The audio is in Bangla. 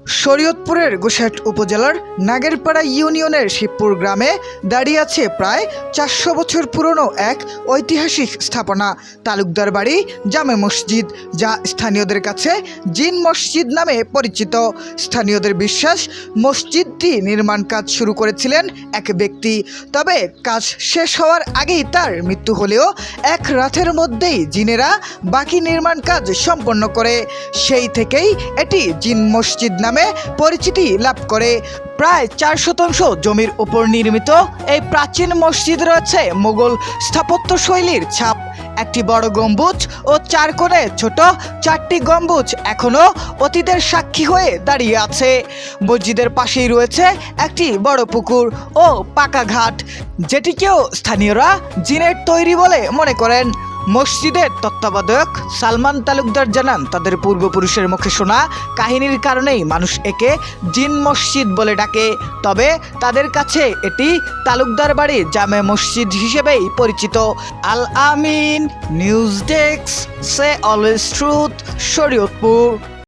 শরীয়তপুরের গোসাইট উপজেলার নাগেরপাড়া ইউনিয়নের শিবপুর গ্রামে দাঁড়িয়ে আছে প্রায় ৪০০ বছর পুরনো এক ঐতিহাসিক স্থাপনা তালুকদার বাড়ি জামে মসজিদ, যা স্থানীয়দের কাছে জিন মসজিদ নামে পরিচিত। স্থানীয়দের বিশ্বাস, মসজিদটি নির্মাণ কাজ শুরু করেছিলেন এক ব্যক্তি, তবে কাজ শেষ হওয়ার আগেই তার মৃত্যু হলেও এক রাতের মধ্যেই জিনেরা বাকি নির্মাণ কাজ সম্পন্ন করে। সেই থেকেই এটি জিন মসজিদ নামে পরিচিতি লাভ করে। প্রায় ৪ শতাংশ জমির উপর নির্মিত এই প্রাচীন মসজিদ রয়েছে মোগল স্থাপত্য শৈলীর ছাপ। একটি বড় গম্বুজ ও ৪ কোণে ছোট ৪টি গম্বুজ এখনও অতীতের সাক্ষী হয়ে দাঁড়িয়ে আছে। মসজিদের পাশেই রয়েছে একটি বড় পুকুর ও পাকা ঘাট, যেটিকেও স্থানীয়রা জিনের তৈরি বলে মনে করেন। মসজিদের তত্ত্বাবধায়ক সালমান তালুকদার জানান, তাদের পূর্বপুরুষের মুখে শোনা কাহিনীর কারণেই মানুষ একে জিন মসজিদ বলে ডাকে, তবে তাদের কাছে এটি তালুকদার বাড়ি জামে মসজিদ হিসেবেই পরিচিত। আল আমিন নিউজ ডেস্ক, সে অলওয়েজ ট্রুথ, শরীয়তপুর।